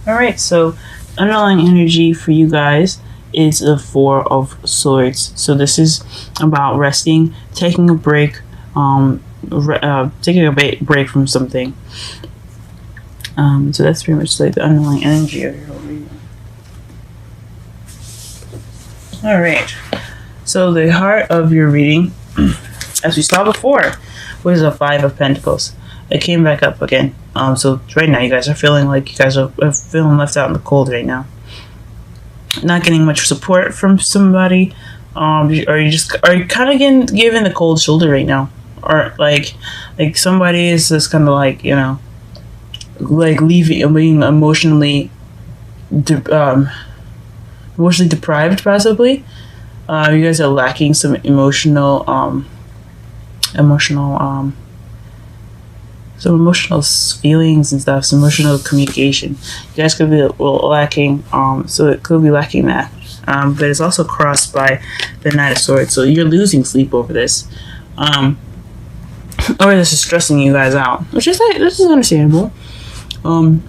All right, so underlying energy for you guys is the Four of Swords. So this is about resting, taking a break, taking a break from something. So that's pretty much like the underlying energy of your reading. All right. So the heart of your reading, as we saw before, was a Five of Pentacles. It came back up again. So right now you guys are feeling like you guys are feeling left out in the cold right now. Not getting much support from somebody. Are you kind of getting given the cold shoulder right now? Or like somebody is just kind of like, you know, like leaving, being emotionally deprived possibly. You guys are lacking some emotional feelings and stuff, some emotional communication. You guys could be lacking, so it could be lacking that. But it's also crossed by the Knight of Swords, so you're losing sleep over this. Or this is stressing you guys out, which is like, this is understandable. You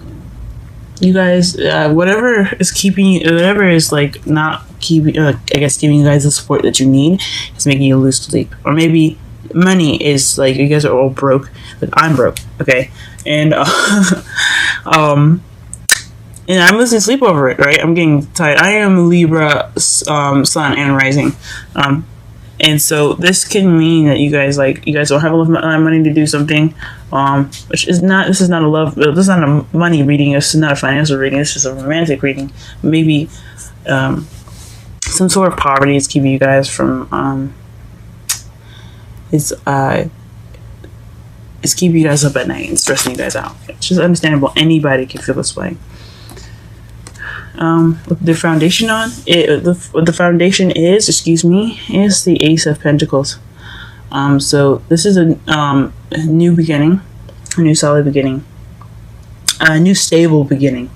guys, whatever is like not keeping, I guess giving you guys the support that you need, is making you lose sleep. Or maybe money is like, you guys are all broke. Like, I'm broke, okay, and and I'm losing sleep over it, right? I'm getting tired. I am Libra, sun and rising, and so this can mean that you guys don't have enough money to do something, which is not. This is not a love. This is not a money reading. This is not a financial reading. This is a romantic reading. Maybe some sort of poverty is keeping you guys from. It's keeping you guys up at night and stressing you guys out. It's just understandable. Anybody can feel this way. The foundation the foundation is, is the Ace of Pentacles. So this is a new beginning, a new solid beginning, a new stable beginning.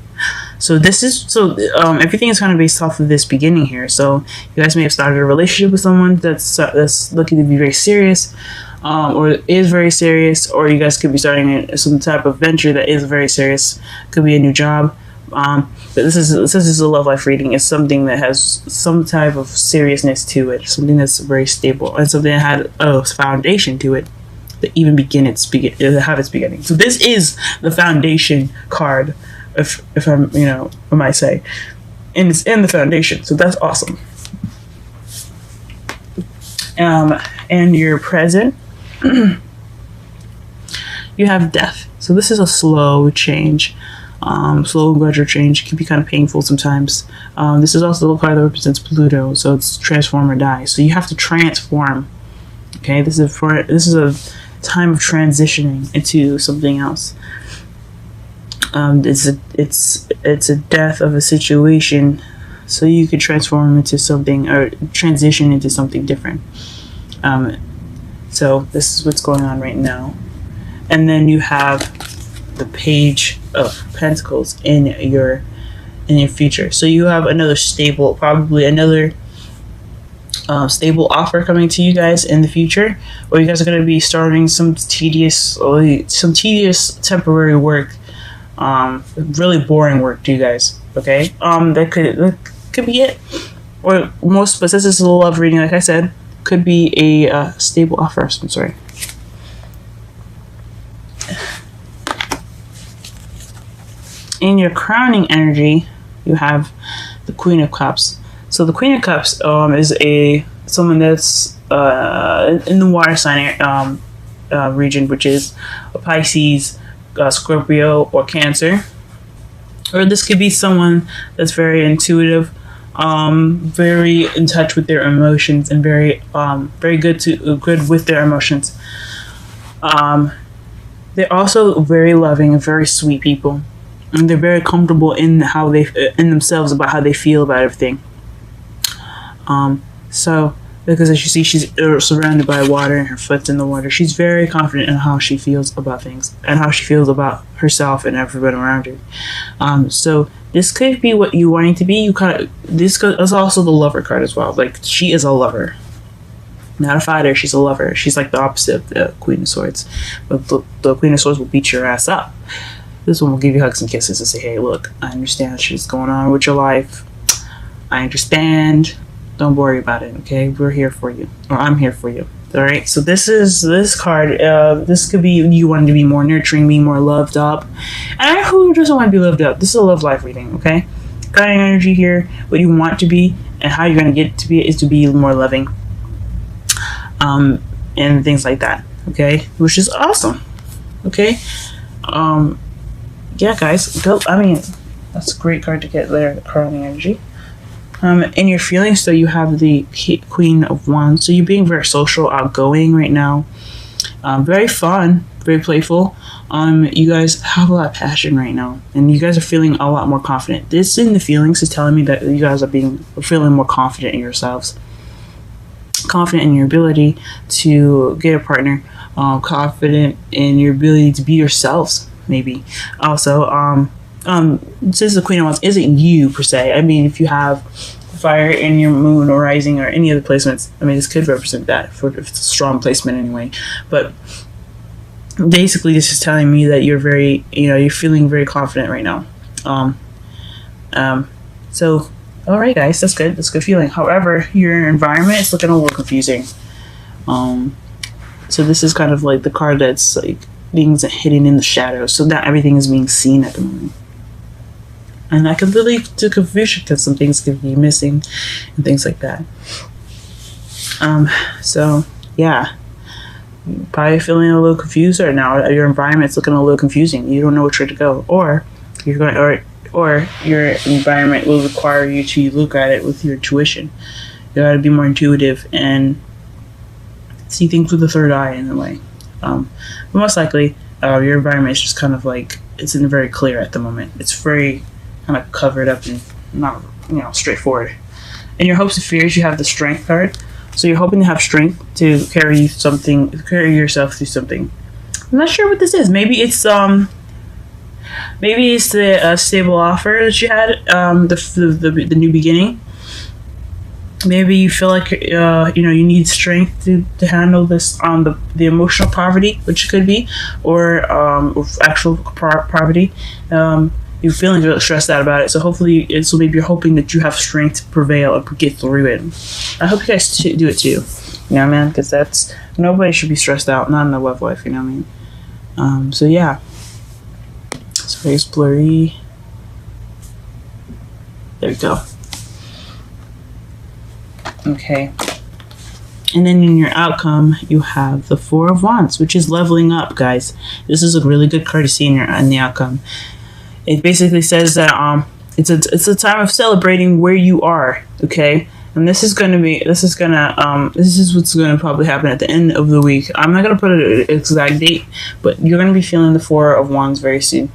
So this is everything is kind of based off of this beginning here. So you guys may have started a relationship with someone that's looking to be very serious, or is very serious, or you guys could be starting some type of venture that is very serious. Could be a new job. But this is a love life reading. It's something that has some type of seriousness to it, something that's very stable, and something that had a foundation to it that even have its beginning. So this is the foundation card, if I'm, I might say, and it's in the foundation. So that's awesome. And your present, you have death. So this is a slow change. Slow and gradual change. It can be kind of painful sometimes. This is also the card that represents Pluto, so it's transform or die. So you have to transform. Okay, this is a time of transitioning into something else. It's a death of a situation, so you could transform into something or transition into something different. So this is what's going on right now, and then you have the Page of Pentacles in your future. So you have another stable offer coming to you guys in the future, or you guys are going to be starting some tedious temporary work, really boring work to you guys. Okay, that could be it, or most, but since this is a love reading, like I said, could be a stable offer of some sort. In your crowning energy, you have the Queen of Cups. So the Queen of Cups is someone that's in the water sign region, which is a Pisces, Scorpio, or Cancer. Or this could be someone that's very intuitive, very in touch with their emotions, and very good with their emotions. They're also very loving and very sweet people. And they're very comfortable in themselves about how they feel about everything. So because as you see, she's surrounded by water and her foot's in the water. She's very confident in how she feels about things and how she feels about herself and everyone around her. So this could be what you wanting to be. This is also the lover card as well. Like, she is a lover, not a fighter. She's a lover. She's like the opposite of the Queen of Swords. But the Queen of Swords will beat your ass up. This one will give you hugs and kisses and say, hey, look, I understand shit's going on with your life. I understand. Don't worry about it, okay? We're here for you. Or I'm here for you. All right, so this card. This could be you wanting to be more nurturing, be more loved up. And who doesn't want to be loved up? This is a love life reading, okay? Guiding energy here, what you want to be and how you're going to get to be is to be more loving. And things like that, okay? Which is awesome, okay? Yeah, guys, go. I mean, that's a great card to get there, the curling energy. In your feelings, so you have the Queen of Wands. So you're being very social, outgoing right now. Very fun, very playful. You guys have a lot of passion right now, and you guys are feeling a lot more confident. This in the feelings is telling me that you guys are feeling more confident in yourselves, confident in your ability to get a partner, confident in your ability to be yourselves. Maybe also, since the Queen of Wands isn't you per se, I mean, if you have fire in your moon or rising or any other placements, I mean, this could represent that if it's a strong placement anyway. But basically, this is telling me that you're very, you're feeling very confident right now. So, all right, guys, that's good. That's a good feeling. However, your environment is looking a little confusing. So this is kind of like the card that's like being hidden in the shadows. So not everything is being seen at the moment. And that could lead to confusion because some things could be missing and things like that. So yeah, you're probably feeling a little confused right now. Your environment's looking a little confusing. You don't know which way to go, or you're going, or your environment will require you to look at it with your intuition. You got to be more intuitive and see things with the third eye in a way. But most likely, your environment is just kind of like it's not very clear at the moment. It's very kind of covered up and not, straightforward. In your hopes and fears, you have the Strength card. So you're hoping to have strength to carry yourself through something. I'm not sure what this is. Maybe it's the stable offer that you had, the new beginning. Maybe you feel like you need strength to handle this the emotional poverty, which could be, or actual poverty. You're feeling really stressed out about it, so hopefully, maybe you're hoping that you have strength to prevail and get through it. I hope you guys do it too. You know what I mean? Because nobody should be stressed out, not in a love life. You know what I mean? So yeah. Sorry, it's blurry. There we go. Okay. And then in your outcome, you have the Four of Wands, which is leveling up, guys. This is a really good card to see in the outcome. It basically says that it's a time of celebrating where you are, okay? And this is what's gonna probably happen at the end of the week. I'm not gonna put an exact date, but you're gonna be feeling the Four of Wands very soon.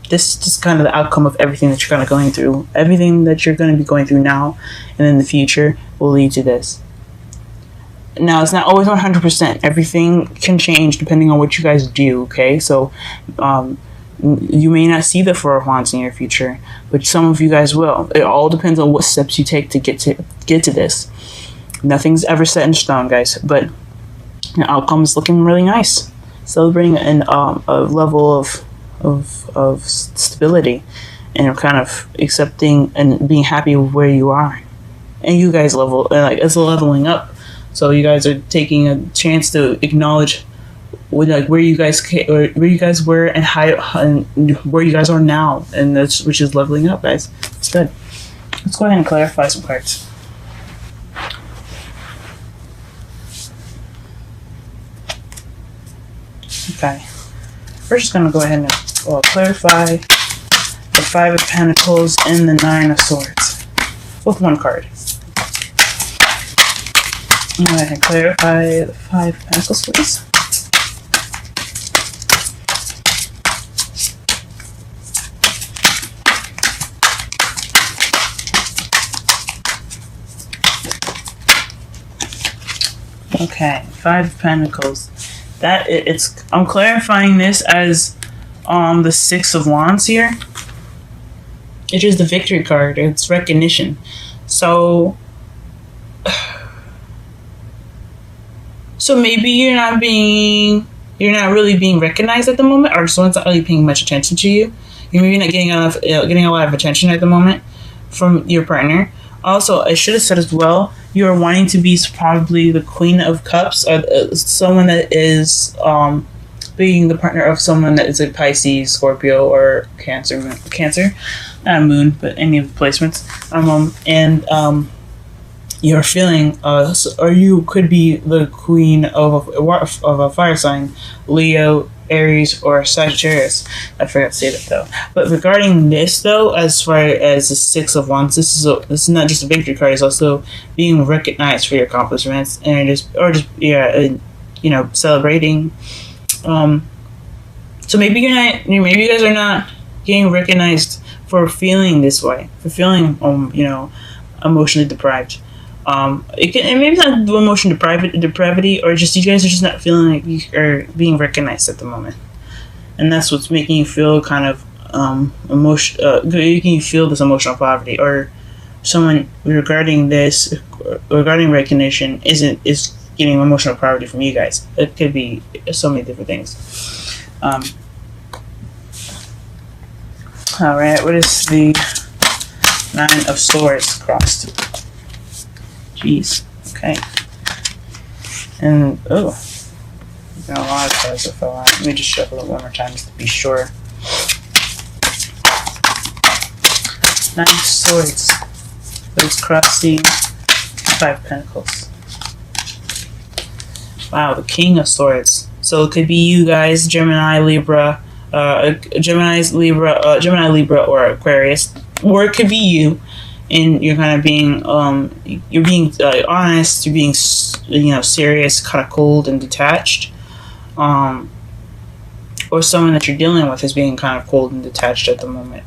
This is just kind of the outcome of everything that you're kind of going through. Everything that you're going to be going through now and in the future will lead to this. Now, it's not always 100%. Everything can change depending on what you guys do, okay? So, you may not see the Four of Wands in your future, but some of you guys will. It all depends on what steps you take to get to this. Nothing's ever set in stone, guys, but your outcome is looking really nice. Celebrating a level of stability and kind of accepting and being happy with where you are, and you guys it's leveling up. So you guys are taking a chance to acknowledge where you guys were and where you guys are now, and which is leveling up, guys. It's good. Let's go ahead and clarify some cards. Okay, we're just gonna go ahead and clarify the Five of Pentacles and the Nine of Swords with one card. Go ahead and clarify the Five of Pentacles, please. Okay, Five of Pentacles. I'm clarifying this as the Six of Wands here. It is the Victory card. It's recognition. So maybe you're not being you're not really being recognized at the moment, or someone's not really paying much attention to you. You're maybe not getting a lot of attention at the moment from your partner. Also, I should have said as well, you are wanting to be probably the Queen of Cups, or someone that is being the partner of someone that is a Pisces, Scorpio, or Cancer, not a moon, but any of the placements. You're feeling, or you could be the queen of a fire sign, Leo, Aries, or Sagittarius. I forgot to say that though. But regarding this though, as far as the Six of Wands, this is not just a victory card. It's also being recognized for your accomplishments and celebrating. So maybe maybe you guys are not getting recognized for feeling this way, for feeling emotionally deprived. Maybe it's not emotion depravity, or just you guys are just not feeling like you are being recognized at the moment, and that's what's making you feel kind of making you feel this emotional poverty, or someone regarding recognition is getting emotional poverty from you guys. It could be so many different things. All right, what is the Nine of Swords crossed? Jeez. Okay. And there's been a lot of cards that fell out. Let me just shuffle it one more time just to be sure. Nine of Swords. Let's cross the Five of Pentacles. Wow, the King of Swords. So it could be you guys, Gemini, Libra, or Aquarius, or it could be you. And you're kind of being, honest, you're being, serious, kind of cold and detached. Or someone that you're dealing with is being kind of cold and detached at the moment.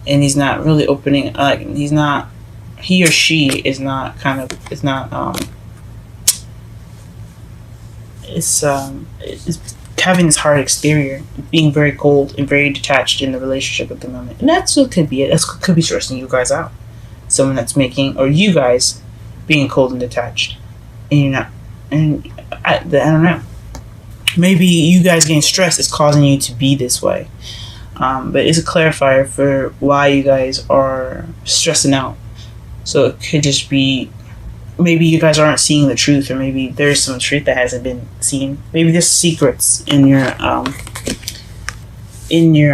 And he's not really opening, he or she is not it's having this hard exterior, being very cold and very detached in the relationship at the moment. And that's what could be it. That could be stressing you guys out. Someone that's making, or you guys being cold and detached, and you're not, and I don't know. Maybe you guys getting stressed is causing you to be this way. But it's a clarifier for why you guys are stressing out. So it could just be, maybe you guys aren't seeing the truth, or maybe there's some truth that hasn't been seen. Maybe there's secrets in your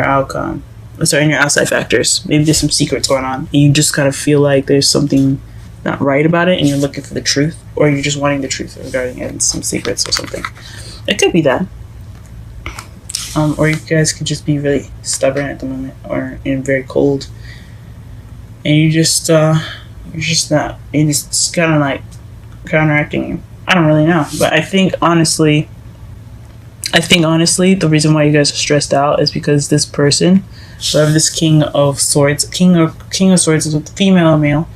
outcome. Sorry, in your outside factors. Maybe there's some secrets going on, and you just kind of feel like there's something not right about it, and you're looking for the truth, or you're just wanting the truth regarding it and some secrets or something. It could be that. Or you guys could just be really stubborn at the moment, or very cold, and it's kind of like counteracting you. I don't really know, but I think honestly, the reason why you guys are stressed out is because this person, whoever this King of Swords is with female or male,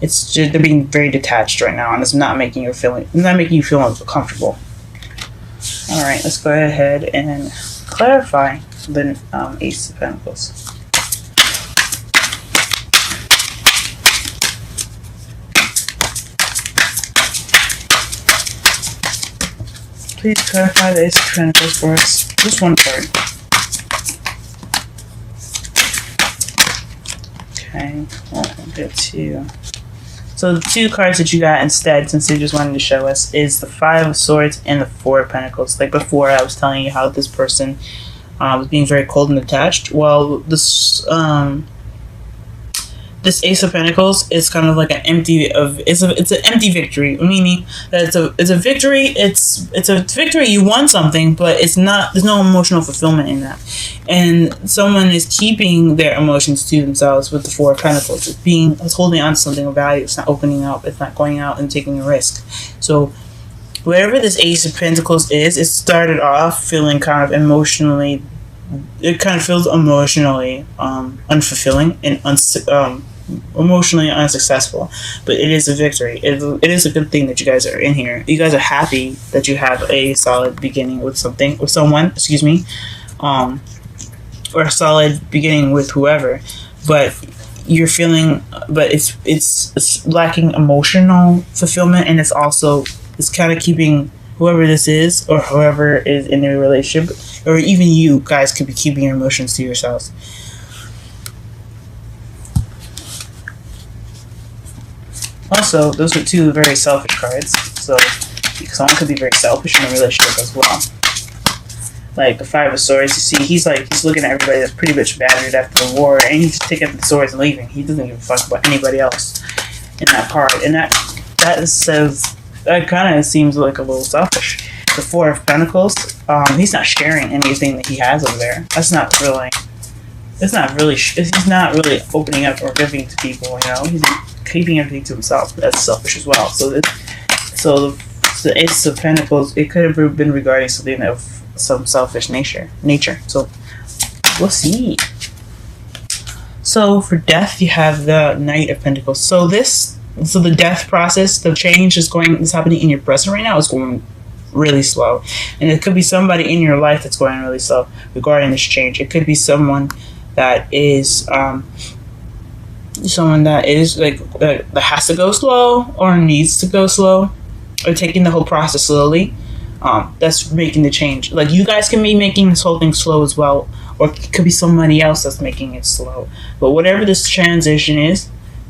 it's just, they're being very detached right now, and it's not making you feel comfortable. All right, let's go ahead and clarify the Ace of Pentacles. Please clarify the Ace of Pentacles for us. Just one card. Okay, we'll get two. So the two cards that you got instead, since they just wanted to show us, is the Five of Swords and the Four of Pentacles. Like before, I was telling you how this person was being very cold and detached. Well, this Ace of Pentacles is kind of like an empty it's an empty victory, meaning that it's a victory. It's a victory. You won something, but it's not. There's no emotional fulfillment in that, and someone is keeping their emotions to themselves with the Four of Pentacles. It's holding on to something of value. It's not opening up. It's not going out and taking a risk. So wherever this Ace of Pentacles is, it started off feeling kind of emotionally. It kind of feels emotionally unfulfilling and emotionally unsuccessful, but it is a victory. It is a good thing that you guys are in here. You guys are happy that you have a solid beginning with someone, or a solid beginning with whoever, but you're feeling, but it's lacking emotional fulfillment, and it's kind of keeping whoever this is, or whoever is in a relationship, or even you guys could be keeping your emotions to yourselves. Also, those are two very selfish cards, so someone could be very selfish in a relationship as well. Like the Five of Swords, you see, he's looking at everybody that's pretty much battered after the war, and he's taking up the swords and leaving. He doesn't give a fuck about anybody else in that card, and that kind of seems like a little selfish. The Four of Pentacles, he's not sharing anything that he has over there. He's not really opening up or giving to people. You know, he's keeping everything to himself. That's selfish as well. So the Ace of Pentacles, it could have been regarding something of some selfish nature. So we'll see. So for Death, you have the Knight of Pentacles. So the death process, the change is happening in your present right now. It's going really slow, and it could be somebody in your life that's going really slow regarding this change. It could be someone that is that has to go slow, or needs to go slow, or taking the whole process slowly. That's making the change. Like, you guys can be making this whole thing slow as well, or it could be somebody else that's making it slow. But whatever this transition is,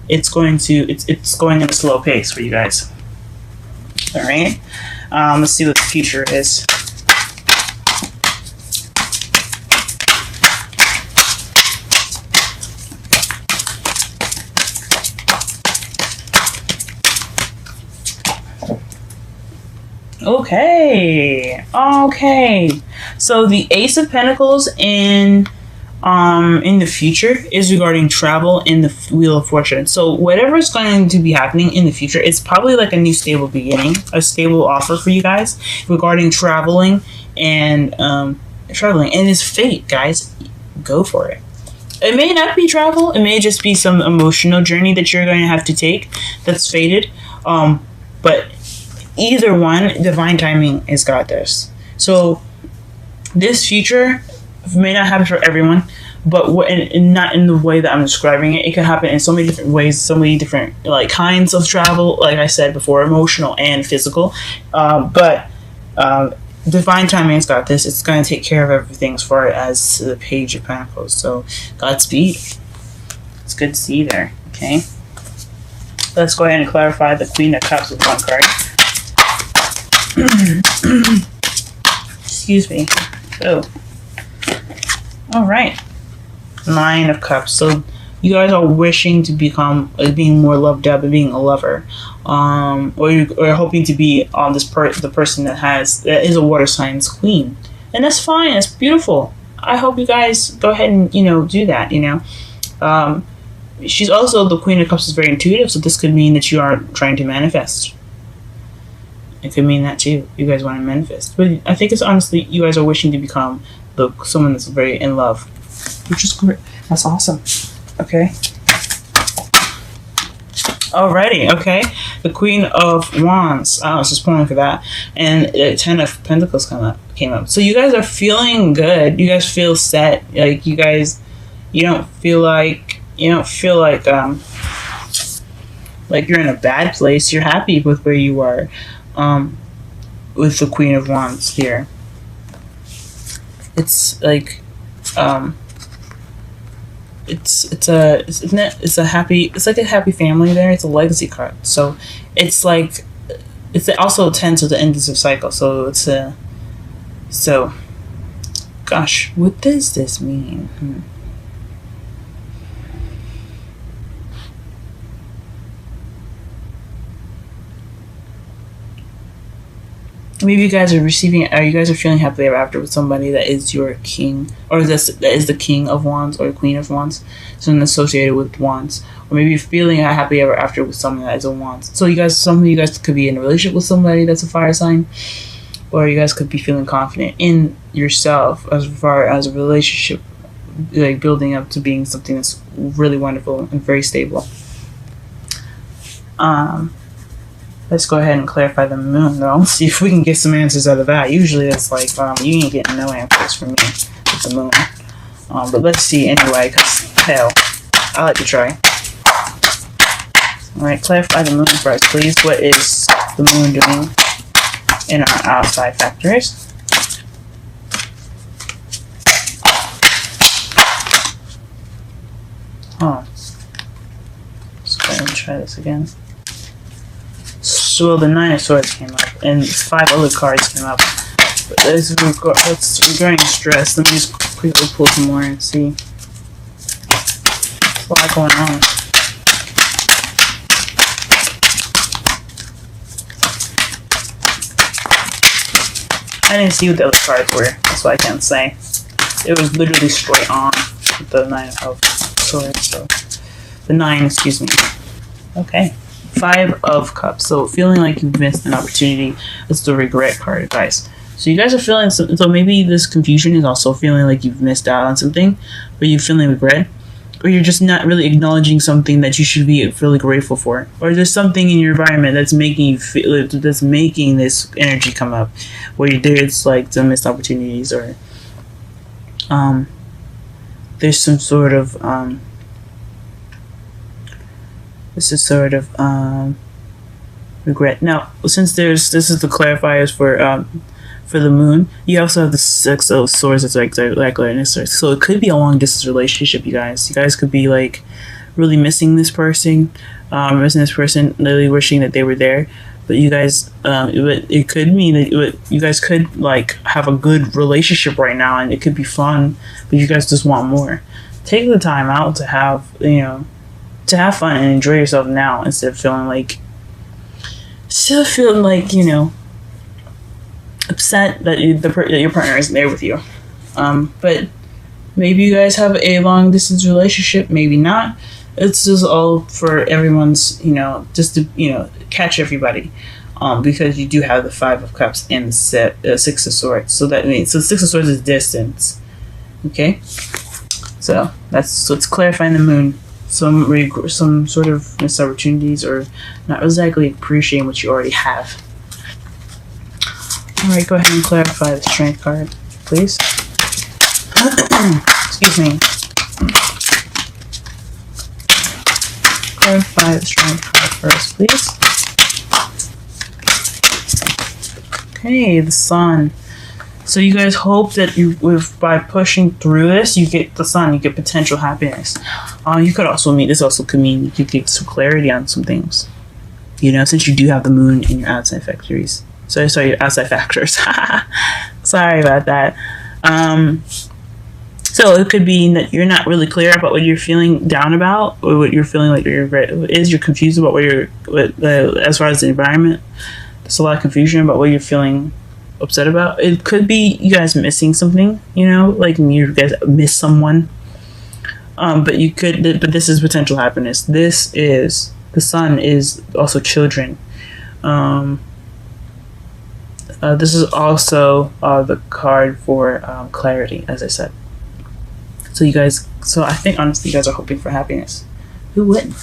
it's going at a slow pace for you guys. All right. Let's see what the future is. Okay. So the Ace of Pentacles in the future is regarding travel in the Wheel of Fortune. So whatever is going to be happening in the future, it's probably like a new stable beginning, a stable offer for you guys regarding traveling and it's fate, guys. Go for it. It may not be travel. It may just be some emotional journey that you're going to have to take that's fated. But either one, divine timing has got this. So this future may not happen for everyone, but not in the way that I'm describing it. It can happen in so many different ways, so many different kinds of travel, like I said before, emotional and physical. But divine timing has got this. It's going to take care of everything as far as the Page of Pentacles. So Godspeed. It's good to see you there. Okay, let's go ahead and clarify the Queen of Cups with one card. Excuse me. Oh. All right. Nine of Cups. So you guys are wishing to become being more loved up and being a lover, or you're hoping to be on the person that is a water sign's queen, and that's fine. That's beautiful. I hope you guys go ahead and do that. She's also, the Queen of Cups is very intuitive, so this could mean that you are trying to manifest. It could mean that too. You guys want to manifest, but I think it's honestly you guys are wishing to become someone that's very in love, which is great. That's awesome. Okay. Alrighty. Okay. The Queen of Wands. I was just pulling for that, and the Ten of Pentacles came up. So you guys are feeling good. You guys feel set. Like you don't feel like you're in a bad place. You're happy with where you are. With the Queen of Wands here, it's like it's a happy family there. It's a legacy card, so it's also tends to the end of the cycle. So gosh, what does this mean? Maybe you guys are feeling happily ever after with somebody that is your king, or that is the King of Wands or Queen of Wands, something associated with Wands. Or maybe you're feeling happy ever after with someone that is a Wands. So some of you guys could be in a relationship with somebody that's a fire sign, or you guys could be feeling confident in yourself as far as a relationship, like building up to being something that's really wonderful and very stable. Let's go ahead and clarify the moon, though. See if we can get some answers out of that. Usually it's like, you ain't getting no answers from me with the moon. But let's see anyway, because, hell, I like to try. Alright, clarify the moon for us, please. What is the moon doing? in our outside factors. Let's go ahead and try this again. So the 9 of Swords came up, and 5 other cards came up. But this is regarding stress. Let me just quickly pull some more and see. There's a lot going on. I didn't see what the other cards were. That's what I can't say. It was literally straight on with the 9 of Swords. So the 9, excuse me. Okay. 5 of Cups. So feeling like you've missed an opportunity. It's the regret card, guys. So you guys are feeling so maybe this confusion is also feeling like you've missed out on something, but you're feeling regret, or you're just not really acknowledging something that you should be really grateful for, or there's something in your environment that's making you feel, that's making this energy come up, where there's like some missed opportunities, or there's some sort of regret. Now, since this is the clarifiers for the moon, you also have the 6 of Swords that's like so it could be a long distance relationship. You guys could be like really missing this person, really wishing that they were there, but you guys it could mean that you guys could like have a good relationship right now, and it could be fun, but you guys just want more. Take the time out to have fun and enjoy yourself now, instead of feeling like upset that your partner isn't there with you. But maybe you guys have a long distance relationship, maybe not. It's just all for everyone's, just to, catch everybody. Because you do have the 5 of Cups and the 6 of Swords. So that means, 6 of Swords is distance. Okay? So it's clarifying the moon. Some sort of missed opportunities, or not exactly appreciating what you already have. Alright, go ahead and clarify the Strength card, please. Excuse me. Clarify the Strength card first, please. Okay, the Sun. So you guys hope that by pushing through this, you get the Sun, you get potential happiness. You could also mean, this also could mean you could get some clarity on some things. Since you do have the moon in your outside factories. Sorry, your outside factors. Sorry about that. So it could be that you're not really clear about what you're feeling down about, or what you're feeling like you're confused about as far as the environment. There's a lot of confusion about what you're feeling upset about. It could be you guys missing something, like you guys miss someone. But this is potential happiness. The Sun is also children. This is also the card for clarity, as I said. So I think honestly you guys are hoping for happiness. Who wouldn't?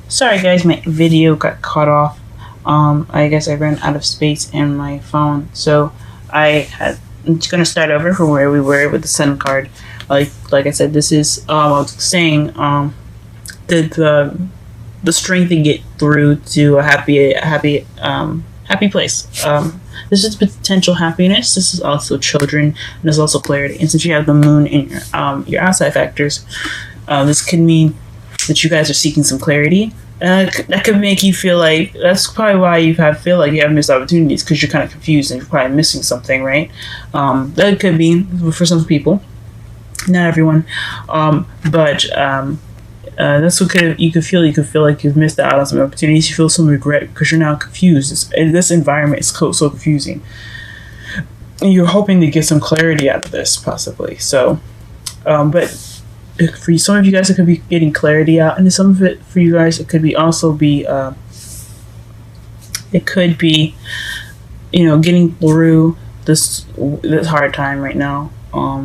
Sorry guys, my video got cut off. I guess I ran out of space in my phone, so I'm just gonna start over from where we were with the Sun card. Like I said, this is I was saying the strength to get through to a happy place. This is potential happiness. This is also children, and there's also clarity. And since you have the moon in your outside factors, this could mean that you guys are seeking some clarity. That could make you feel like, that's probably why you feel like you have missed opportunities, because you're kind of confused and you're probably missing something, right? That could be for some people, not everyone, but that's what you could feel. You could feel like you've missed out on some opportunities. You feel some regret because you're now confused. This environment is so confusing. And you're hoping to get some clarity out of this, possibly. So, but for some of you guys, it could be getting clarity out, and some of it for you guys, it could be getting through this hard time right now.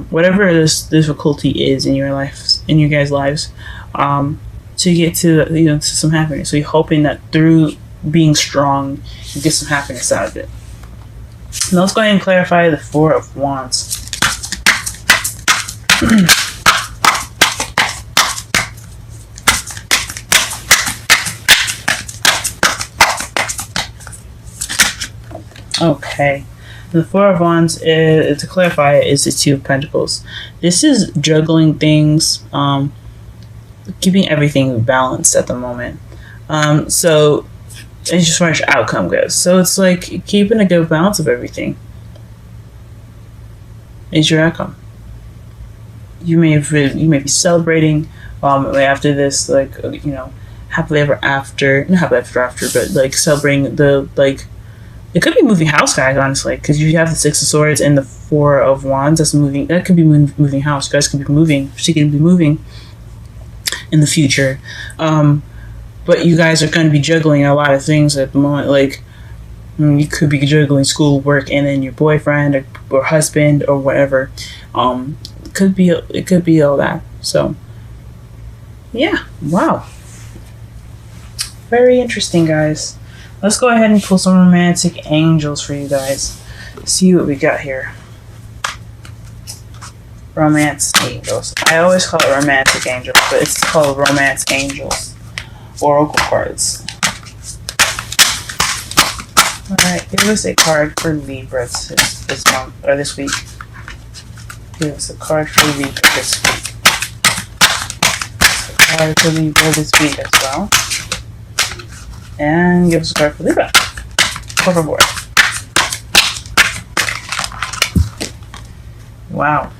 Whatever this difficulty is in your lives, in your guys' lives, to get to some happiness. So you're hoping that through being strong, you get some happiness out of it. Now let's go ahead and clarify the 4 of Wands. Okay. The Four of Wands, to clarify, is the Two of Pentacles. This is juggling things, keeping everything balanced at the moment. So, as far as your outcome goes. So, it's like keeping a good balance of everything is your outcome. You may be celebrating after this, like, happily ever after, not happily ever after, but like celebrating the, like, it could be moving house, guys, honestly, because you have the Six of Swords and the Four of Wands. That could be moving house. You guys could be moving. She could be moving in the future. But you guys are going to be juggling a lot of things at the moment. Like, you could be juggling school, work, and then your boyfriend or husband or whatever. It could be all that. So, yeah, wow, very interesting, guys. Let's go ahead and pull some romantic angels for you guys. See what we got here. Romance angels. I always call it romantic angels, but it's called romance angels. Oracle cards. Alright, give us a card for Libra this month, or this week. Give us a card for Libra this week. A card for Libra this week as well. And give us a card for Libra. Por favor. Wow.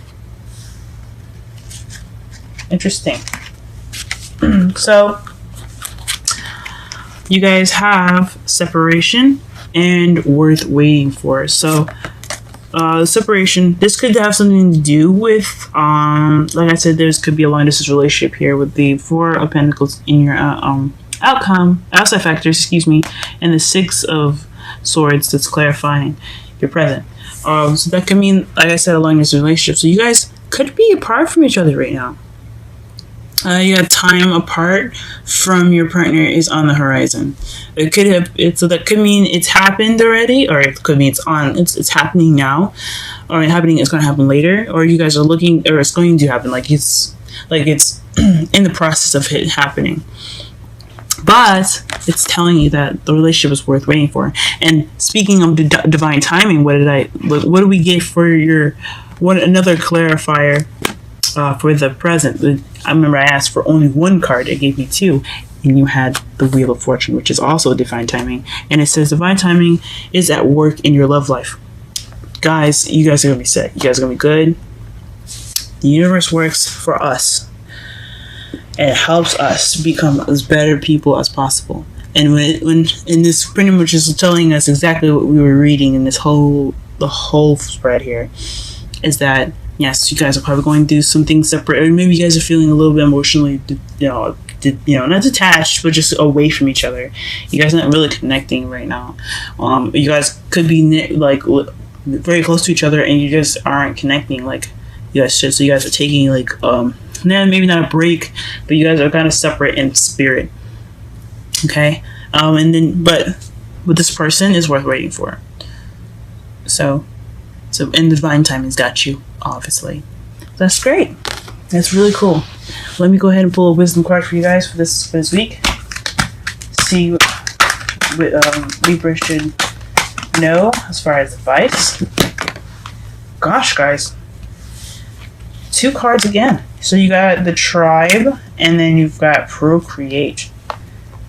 Interesting. So, you guys have separation and worth waiting for. So, separation, this could have something to do with, like I said, could be a long distance relationship here with the Four of Pentacles in your outside factors, and the Six of Swords that's clarifying your present. So that could mean, like I said, a long distance relationship. So you guys could be apart from each other right now. Your time apart from your partner is on the horizon. So that could mean it's happened already, or it could mean it's happening now, or it's going to happen later, or you guys are looking, or it's going to happen, like it's in the process of it happening. But it's telling you that the relationship is worth waiting for. And speaking of divine timing, what do we get for another clarifier for the present? I remember I asked for only one card. It gave me two. And you had the Wheel of Fortune, which is also divine timing. And it says divine timing is at work in your love life. Guys, you guys are going to be set. You guys are going to be good. The universe works for us. And it helps us to become as better people as possible. And when this pretty much is telling us exactly what we were reading in the whole spread here, is that yes, you guys are probably going to do something separate, or maybe you guys are feeling a little bit emotionally, not detached, but just away from each other. You guys are not really connecting right now. You guys could be like very close to each other, and you just aren't connecting like you guys should. So you guys are taking like maybe not a break, but you guys are kind of separate in spirit. Okay, but this person is worth waiting for. So and the divine timing's got you, obviously. That's great. That's really cool. Let me go ahead and pull a wisdom card for you guys for this week. See what Libra should know as far as advice. Gosh, guys. 2 cards again. So you got the Tribe, and then you've got Procreate.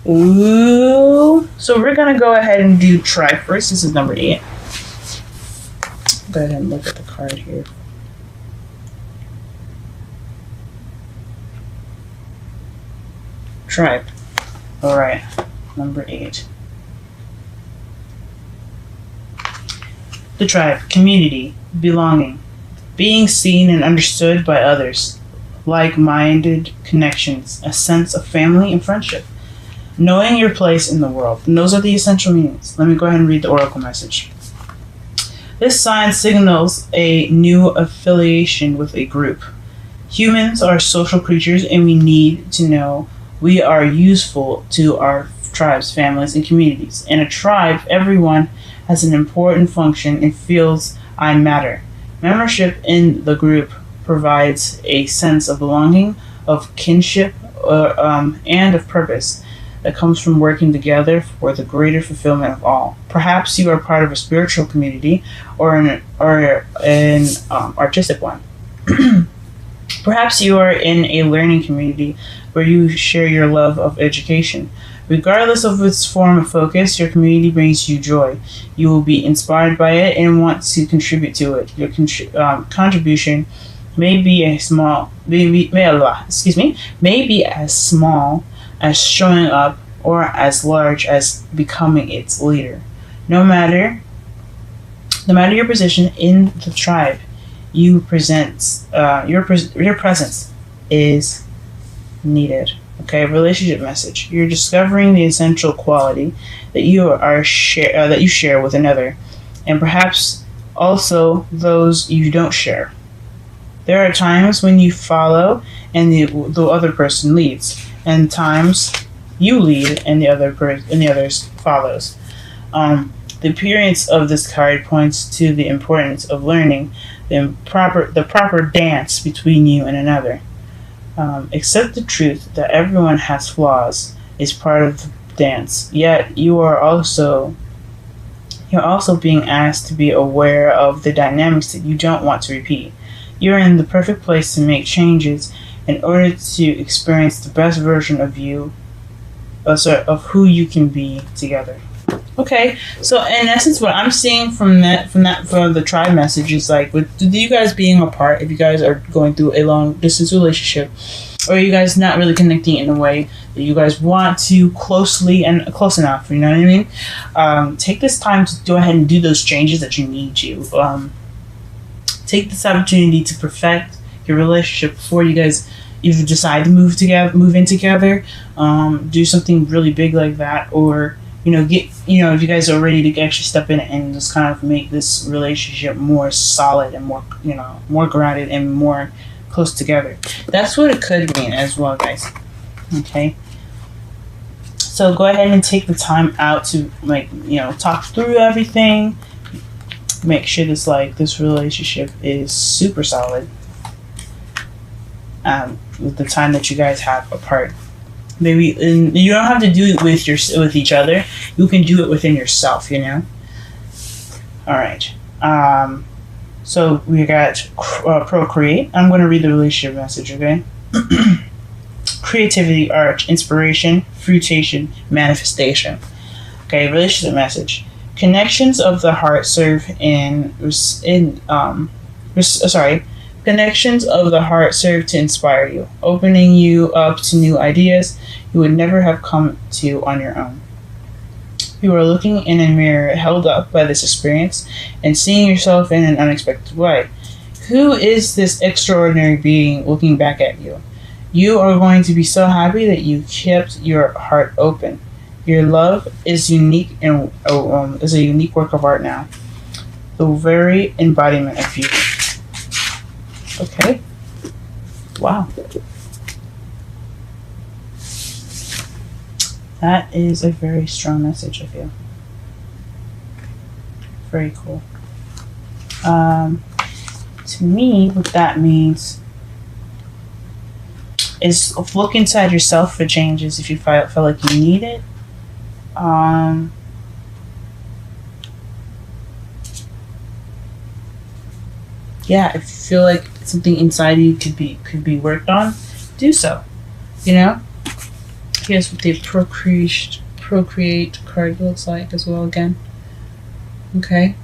Ooh. So we're going to go ahead and do Tribe first. This is number 8. Go ahead and look at the card here. Tribe. Alright. Number 8. The Tribe. Community. Belonging. Being seen and understood by others. Like-minded connections. A sense of family and friendship. Knowing your place in the world. And those are the essential meanings. Let me go ahead and read the oracle message. This sign signals a new affiliation with a group. Humans are social creatures, and we need to know we are useful to our tribes, families, and communities. In a tribe, everyone has an important function and feels I matter. Membership in the group provides a sense of belonging, of kinship, and of purpose. that comes from working together for the greater fulfillment of all. Perhaps you are part of a spiritual community or an artistic one. Perhaps you are in a learning community where you share your love of education. Regardless of its form of focus, your community brings you joy. You will be inspired by it and want to contribute to it. Your contribution may be as small, may be as small as showing up, or as large as becoming its leader. No matter your position in the tribe, your presence is needed. Okay, relationship message. You're discovering the essential quality that you share with another, and perhaps also those you don't share. There are times when you follow and the other person leads, and times you lead and the others follows. The appearance of this card points to the importance of learning the proper dance between you and another. Accept the truth that everyone has flaws is part of the dance. Yet you are also being asked to be aware of the dynamics that you don't want to repeat. You're in the perfect place to make changes in order to experience the best version of you, of who you can be together. Okay, so in essence, what I'm seeing from the tribe message is like, with you guys being apart, if you guys are going through a long distance relationship, or you guys not really connecting in a way that you guys want to close enough, you know what I mean? Take this time to go ahead and do those changes that you need to. Take this opportunity to perfect your relationship before you guys either decide to move in together, do something really big like that, or if you guys are ready to actually step in and just kind of make this relationship more solid and more grounded and more close together. That's what it could mean as well, guys. Okay. So go ahead and take the time out to talk through everything. Make sure this relationship is super solid. With the time that you guys have apart. Maybe, and you don't have to do it with each other. You can do it within yourself, All right. So we got procreate. I'm going to read the relationship message, okay? Creativity, art, inspiration, fruitation, manifestation. Okay, relationship message. Connections of the heart Connections of the heart serve to inspire you, opening you up to new ideas you would never have come to on your own. You are looking in a mirror held up by this experience and seeing yourself in an unexpected way. Who is this extraordinary being looking back at you? You are going to be so happy that you kept your heart open. Your love is unique and is a unique work of art now. The very embodiment of beauty. Okay. Wow. That is a very strong message, I feel. Very cool. To me, what that means is look inside yourself for changes if you feel like you need it. Yeah, if you feel like something inside you could be worked on, do so. Here's what the procreate card looks like as well again. Okay.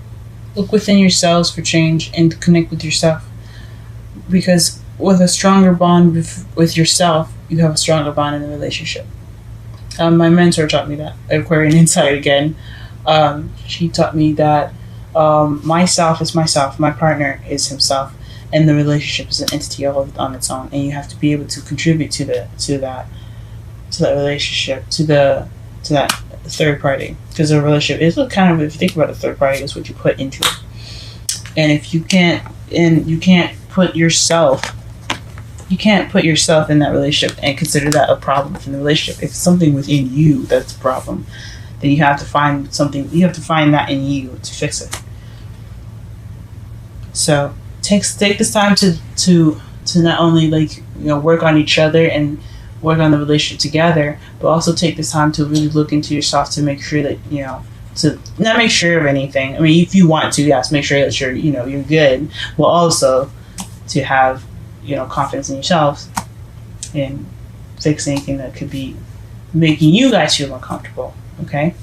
Look within yourselves for change and connect with yourself. Because with a stronger bond with yourself, you have a stronger bond in the relationship. My mentor taught me that. Aquarian Insight again. She taught me that myself is myself, my partner is himself, and the relationship is an entity all on its own, and you have to be able to contribute to that relationship, to that third party, because a relationship is kind of, if you think about a third party, is what you put into it. And if you can't put yourself in that relationship and consider that a problem within the relationship. If it's something within you that's a problem, then you have to find that in you to fix it. So take this time to not only work on each other and work on the relationship together, but also take this time to really look into yourself to make sure that, you know, to not make sure of anything. I mean, if you want to, yes, make sure that you're, you know, you're good, but also to have, you know, confidence in yourself and fix anything that could be making you guys feel uncomfortable. Okay.